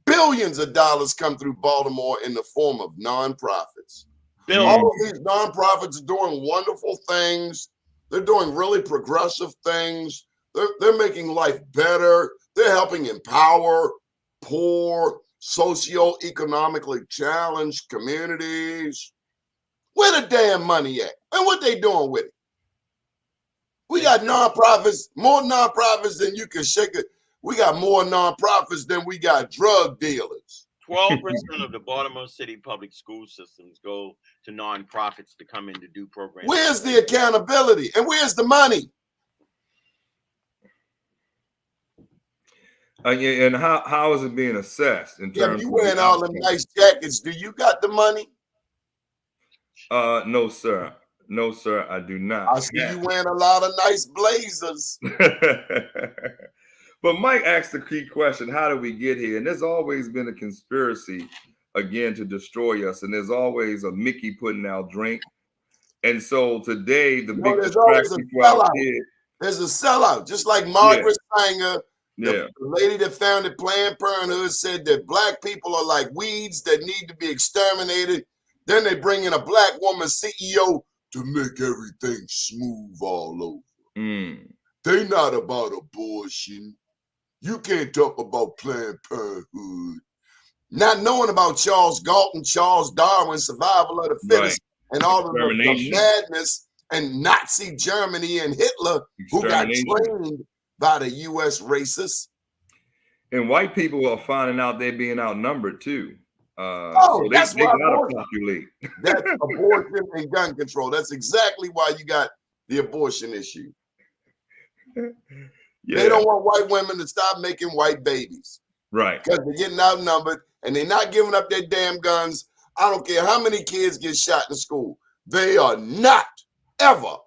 Billions of dollars come through Baltimore in the form of nonprofits. All of these nonprofits are doing wonderful things. They're doing really progressive things. They're making life better. They're helping empower poor, socioeconomically challenged communities. Where the damn money at? And what they doing with it? We got nonprofits, more nonprofits than you can shake it. We got more nonprofits than we got drug dealers. 12% of the Baltimore City public school systems go to nonprofits to come in to do programs. Where's the accountability? And where's the money? Yeah, and how is it being assessed in terms you of wearing all them nice jackets. Do you got the money? No, sir. No, sir, I do not. I see you wearing a lot of nice blazers. But Mike asked the key question, how did we get here? And there's always been a conspiracy, again, to destroy us. And there's always a Mickey putting out drink. And so today, there's always a sellout. There's a sellout. Just like Margaret Sanger, the lady that founded Planned Parenthood, said that black people are like weeds that need to be exterminated. Then they bring in a black woman CEO to make everything smooth all over. They not about abortion. You can't talk about Planned Parenthood. Not knowing about Charles Galton, Charles Darwin, survival of the fittest, and all of the madness and Nazi Germany and Hitler, who got trained by the U.S. racists. And white people are finding out they're being outnumbered too. So that's why that's abortion and gun control. That's exactly why you got the abortion issue. They don't want white women to stop making white babies. Right. Because they're getting outnumbered and they're not giving up their damn guns. I don't care how many kids get shot in school. They are not ever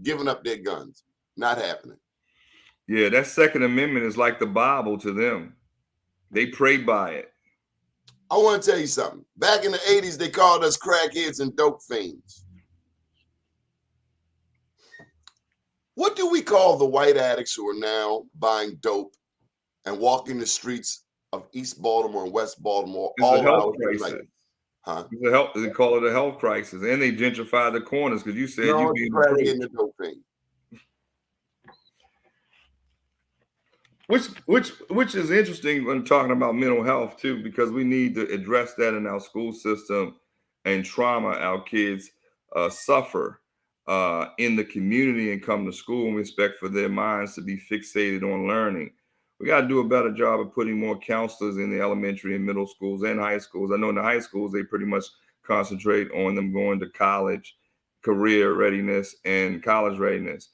giving up their guns. Not happening. Yeah, that Second Amendment is like the Bible to them. They pray by it. I want to tell you something. Back in the 80s, they called us crackheads and dope fiends. What do we call the white addicts who are now buying dope and walking the streets of East Baltimore and West Baltimore all hours of the night? Huh? They call it a health crisis, and they gentrify the corners because you said you being crackhead and dope fiend. Which is interesting when talking about mental health too, because we need to address that in our school system and trauma our kids suffer in the community and come to school, and we expect for their minds to be fixated on learning. We got to do a better job of putting more counselors in the elementary and middle schools and high schools. I know in the high schools, they pretty much concentrate on them going to college, career readiness, and college readiness.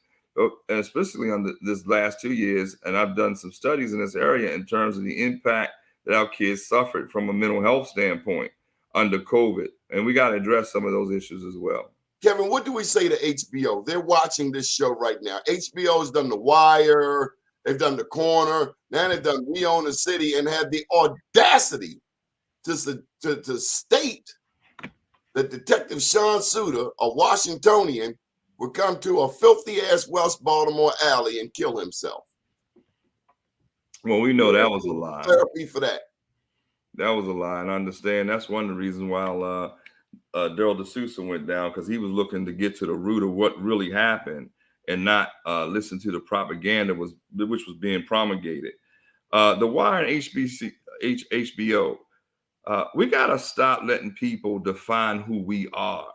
Especially on this last 2 years, and I've done some studies in this area in terms of the impact that our kids suffered from a mental health standpoint under COVID. And we got to address some of those issues as well. Kevin, what do we say to HBO? They're watching this show right now. HBO has done The Wire. They've done The Corner. Now they've done We Own the City and had the audacity to state that Detective Sean Suter, a Washingtonian, would come to a filthy-ass West Baltimore alley and kill himself. Well, we know that was a lie. Therapy for that. That was a lie, and I understand that's one of the reasons why Daryl D'Souza went down, because he was looking to get to the root of what really happened and not listen to the propaganda which was being promulgated. The Wire and HBO, we got to stop letting people define who we are.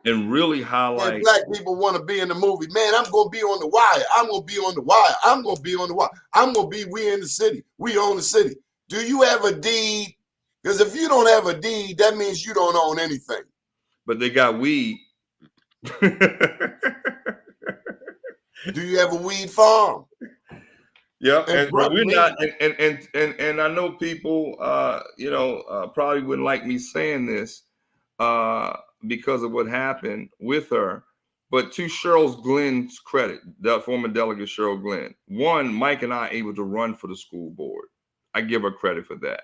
And really highlight. And black people want to be in the movie. Man, I'm going to be on The Wire. I'm going to be on The Wire. I'm going to be on The Wire. I'm going to be We in the City. We own the city. Do you have a deed? Because if you don't have a deed, that means you don't own anything. But they got weed. Do you have a weed farm? Yeah, and we're not. And I know people, probably wouldn't like me saying this. Because of what happened with her. But to Cheryl Glenn's credit, the former delegate Cheryl Glenn, one, Mike and I able to run for the school board. I give her credit for that.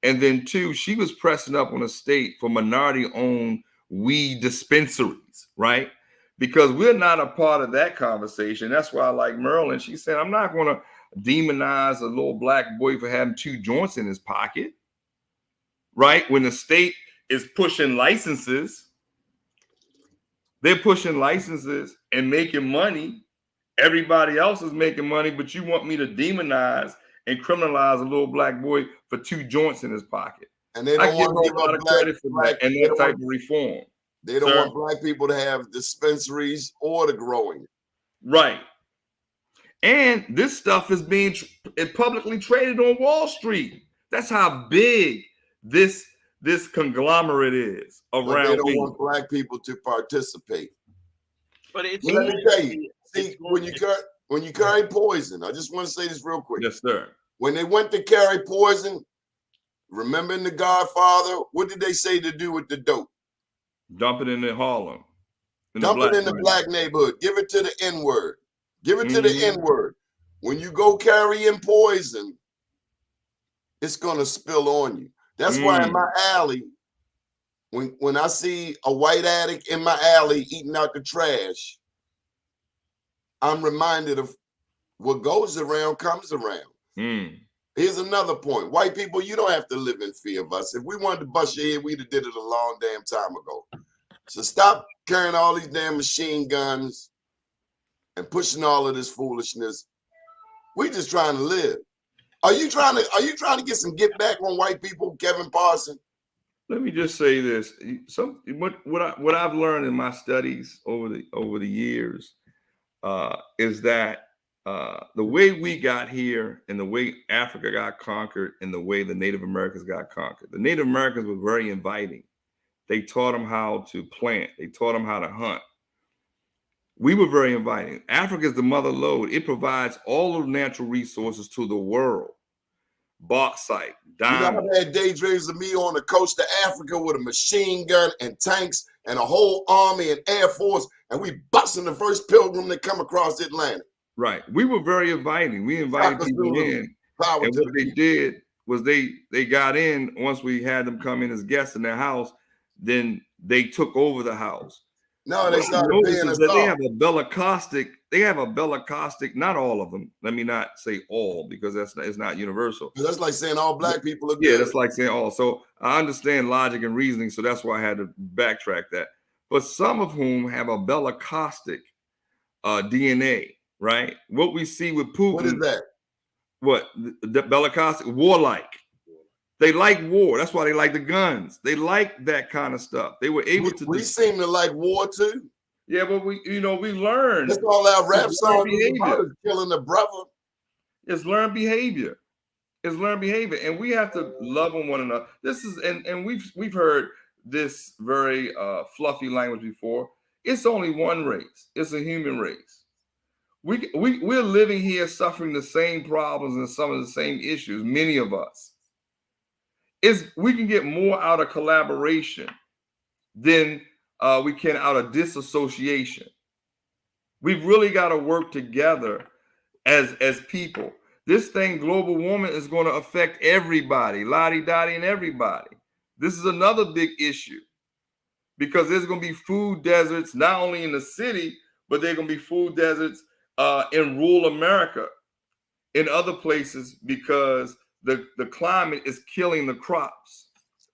And then two, she was pressing up on the state for minority-owned weed dispensaries, right? Because we're not a part of that conversation. That's why I like Merlin. She said, I'm not going to demonize a little black boy for having 2 joints in his pocket, right? When the state is pushing licenses. They're pushing licenses and making money. Everybody else is making money, but you want me to demonize and criminalize a little black boy for 2 joints in his pocket. And they I don't give want her to give a lot up of credit for that and that type of reform. They don't want black people to have dispensaries or the growing. Right. And this stuff is being publicly traded on Wall Street. That's how big this conglomerate is around. But they don't want black people to participate. But it's let me tell you, see, when you carry poison, I just want to say this real quick. Yes, sir. When they went to carry poison, remember in The Godfather, what did they say to do with the dope? Dump it in the Harlem. Dump it in the black neighborhood. Give it to the N-word. Give it to the N-word. When you go carrying poison, it's gonna spill on you. That's why in my alley, when I see a white addict in my alley eating out the trash, I'm reminded of what goes around comes around. Here's another point. White people, you don't have to live in fear of us. If we wanted to bust your head, we'd have did it a long damn time ago. So stop carrying all these damn machine guns and pushing all of this foolishness. We just trying to live. Are you trying to get some get back on white people, Kevin Parson? Let me just say this. What I've learned in my studies over the years is that the way we got here and the way Africa got conquered and the way the Native Americans got conquered. The Native Americans were very inviting. They taught them how to plant. They taught them how to hunt. We were very inviting. Africa is the mother lode. It provides all of the natural resources to the world. Bauxite, diamonds. You know, I've had daydreams of me on the coast of Africa with a machine gun and tanks and a whole army and air force, and we busting the first pilgrim that come across the Atlantic. Right. We were very inviting. We invited people in. And what they did was they got in once we had them come in as guests in their house, then they took over the house. No, they started paying us off. They have a bellicostic, not all of them. Let me not say all because it's not universal. That's like saying all black people are good. Yeah, that's like saying all. So I understand logic and reasoning, so that's why I had to backtrack that. But some of whom have a bellicostic DNA, right? What we see with Putin. What is that? What? The bellicostic, warlike. They like war. That's why they like the guns. They like that kind of stuff. They were able to. We seem to like war too. Yeah, but we learned. That's all our rap songs about is killing a brother. It's learned behavior. It's learned behavior, and we have to love one another. This is, and we've heard this very fluffy language before. It's only one race. It's a human race. We're living here suffering the same problems and some of the same issues. Many of us. We can get more out of collaboration than we can out of disassociation. We've really got to work together as people. This thing, global warming, is going to affect everybody, lottie-dottie and everybody. This is another big issue because there's going to be food deserts, not only in the city, but there are going to be food deserts in rural America, in other places, because the climate is killing the crops.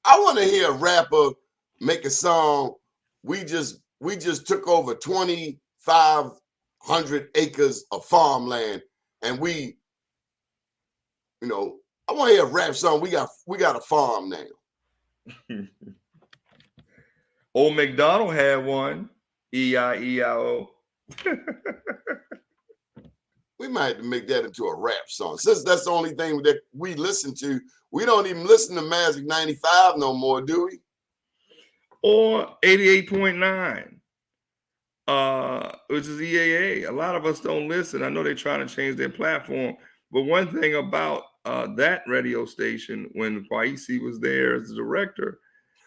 I want to hear a rapper make a song. We just took over 2,500 acres of farmland, and I want to hear a rap song. We got a farm now. Old MacDonald had one. E-I-E-I-O. We might have to make that into a rap song. Since that's the only thing that we listen to, we don't even listen to Magic 95 no more, do we? Or 88.9, which is EAA. A lot of us don't listen. I know they're trying to change their platform. But one thing about that radio station, when Kwaisi was there as the director,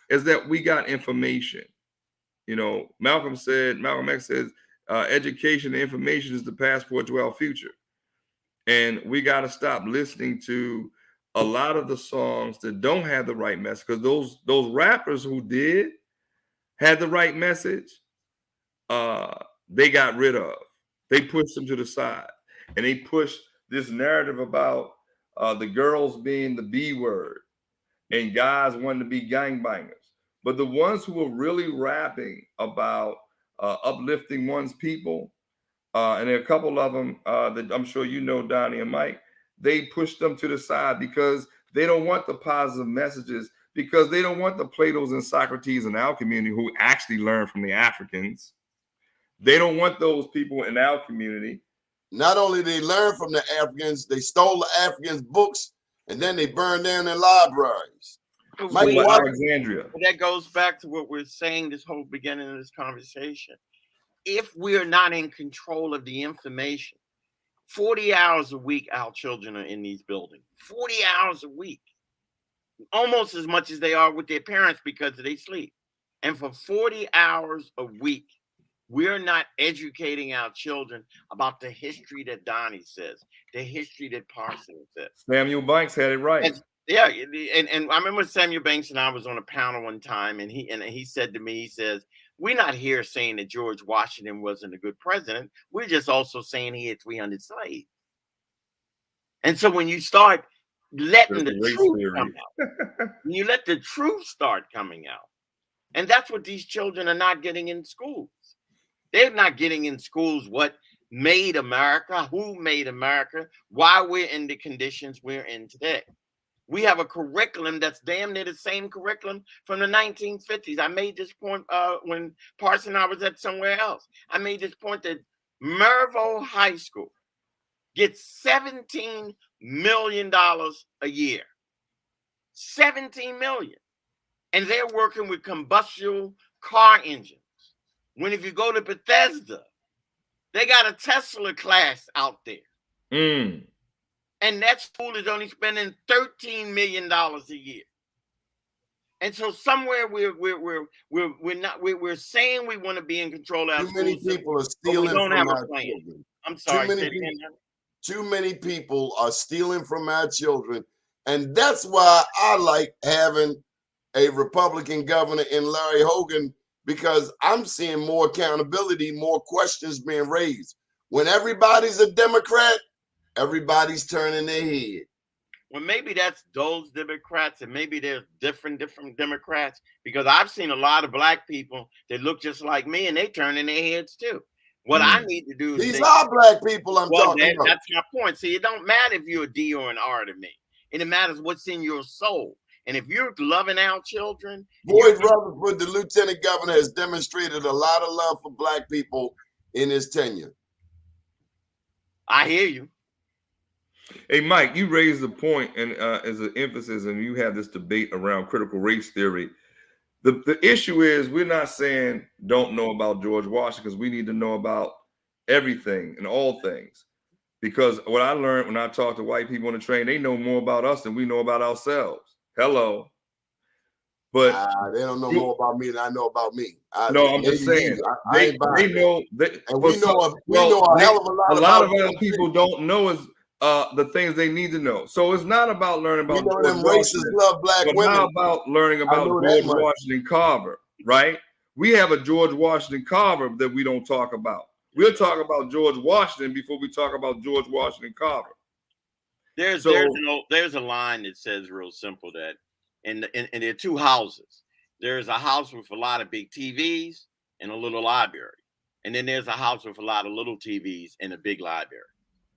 is that we got information. Malcolm X says, education and information is the passport to our future. And we got to stop listening to a lot of the songs that don't have the right message, because those rappers who had the right message, they got rid of. They pushed them to the side. And they pushed this narrative about the girls being the B word and guys wanting to be gangbangers. But the ones who are really rapping about uplifting one's people, and there are a couple of them that I'm sure you know, Donnie and Mike, they push them to the side because they don't want the positive messages, because they don't want the Platos and Socrates in our community who actually learn from the Africans. They don't want those people in our community. Not only they learn from the Africans, they stole the Africans' books and then they burned down their libraries. Mike, Alexandria. That goes back to what we're saying this whole beginning of this conversation. If we're not in control of the information, 40 hours a week, our children are in these buildings. 40 hours a week. Almost as much as they are with their parents because they sleep. And for 40 hours a week, we're not educating our children about the history that Donnie says, the history that Parson says. Samuel Banks had it right. And I remember Samuel Banks and I was on a panel one time, and he said to me, he says, we're not here saying that George Washington wasn't a good president. We're just also saying he had 300 slaves. And so when you start letting the truth come out, when you let the truth start coming out, and that's what these children are not getting in schools. They're not getting in schools what made America, who made America, why we're in the conditions we're in today. We have a curriculum that's damn near the same curriculum from the 1950s. I made this point when Parson and I was at somewhere else. I made this point that Mervo High School gets $17 million a year. $17 million. And they're working with combustible car engines. When if you go to Bethesda, they got a Tesla class out there. And that school is only spending $13 million a year. And so somewhere we're saying we want to be in control of our schools. Too many people are stealing from our children. I'm sorry. Too many people are stealing from our children. And that's why I like having a Republican governor in Larry Hogan, because I'm seeing more accountability, more questions being raised. When everybody's a Democrat, everybody's turning their head. Well, maybe that's those Democrats, and maybe there's different Democrats, because I've seen a lot of black people that look just like me, and they turning their heads too. What I need to do is these are black people I'm talking about. That's my point. See, it don't matter if you're a D or an R to me. And it matters what's in your soul. And if you're loving our children, Boyd Rutherford, the lieutenant governor, has demonstrated a lot of love for black people in his tenure. I hear you. Hey, Mike, you raised the point, and as an emphasis, and you have this debate around critical race theory. The issue is we're not saying don't know about George Washington, because we need to know about everything and all things. Because what I learned when I talk to white people on the train, they know more about us than we know about ourselves. Hello. But they don't know more about me than I know about me. I'm just saying. They know. And we know a hell of a lot. A lot of other people don't know is the things they need to know. So it's not about learning about George them racists love black but women. How about learning about George Washington Carver, right? We have a George Washington Carver that we don't talk about. We'll talk about George Washington before we talk about George Washington Carver. There's a line that says real simple that, and there are two houses. There's a house with a lot of big TVs and a little library. And then there's a house with a lot of little TVs and a big library.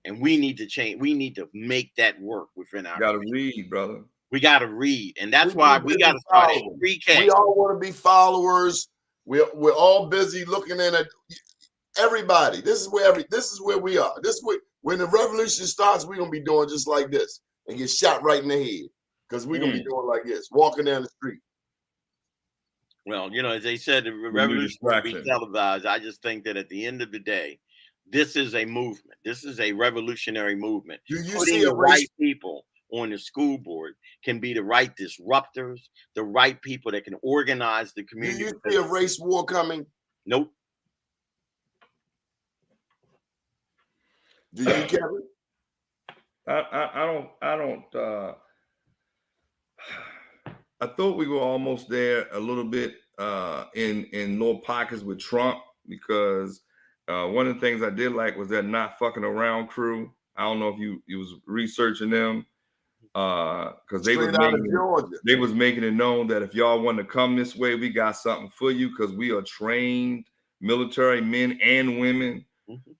And we need to change. We need to make that work within our. Got to read, brother. We got to read, and that's why we got to start at pre-K. We all want to be followers. We're all busy looking at everybody. This is where we are. When the revolution starts, we're gonna be doing just like this and get shot right in the head, because we're gonna be doing like this, walking down the street. Well, as they said, the revolution will be televised. I just think that at the end of the day, this is a movement. This is a revolutionary movement. Putting the right people on the school board can be the right disruptors, the right people that can organize the community. Do you see a race war coming? Nope. Do you, Kevin? I don't. I thought we were almost there a little bit in little pockets with Trump, because one of the things I did like was that not fucking around crew. I don't know if you was researching them. because they Straight out of Georgia. they was making it known that if y'all want to come this way, we got something for you because we are trained military men and women.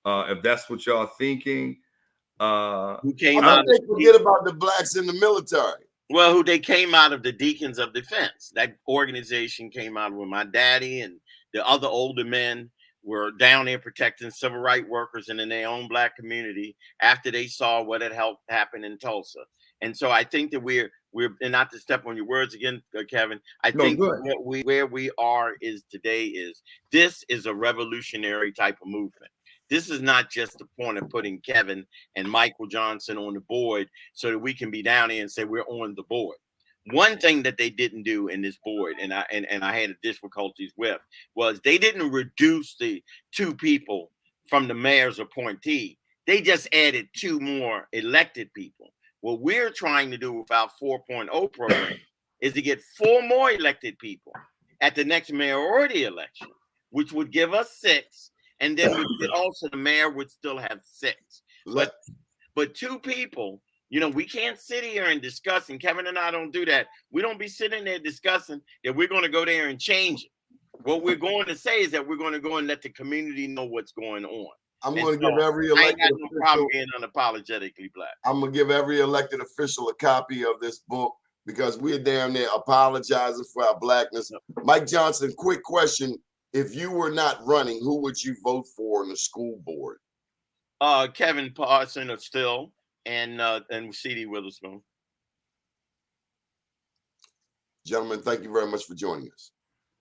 If that's what y'all thinking, Who came I out? think they forget about the blacks in the military. Well, who they came out of the Deacons of Defense. That organization came out with my daddy and the other older men were down there protecting civil rights workers and in their own black community after they saw what had helped happen in Tulsa. And so I think that we're and not to step on your words again, Kevin. I think where we are is today is this is a revolutionary type of movement. This is not just the point of putting Kevin and Michael Johnson on the board so that we can be down here and say we're on the board. One thing that they didn't do in this board, and I had difficulties with, was they didn't reduce the 2 people from the mayor's appointee. They just added 2 more elected people. What we're trying to do with our 4.0 program is to get 4 more elected people at the next mayoralty election, which would give us 6. And then also the mayor would still have 6. But 2 people, we can't sit here and discuss, and Kevin and I don't do that. We don't be sitting there discussing that we're going to go there and change it. What we're going to say is that we're going to go and let the community know what's going on. I'm going to give every elected I ain't got no problem being unapologetically black. I'm going to give every elected official a copy of this book because we're down there apologizing for our blackness. Mike Johnson, quick question. If you were not running, who would you vote for in the school board? Kevin Parson of Still and C.D. Witherspoon. Gentlemen, thank you very much for joining us.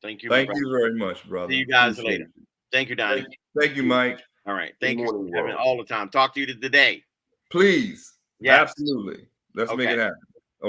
Thank you. Thank you very much, brother. See you guys later. Thank you, Donnie. Thank you, Mike. All right. Thank you, Kevin, all the time. Talk to you today. Please. Yeah. Absolutely. Let's make it happen.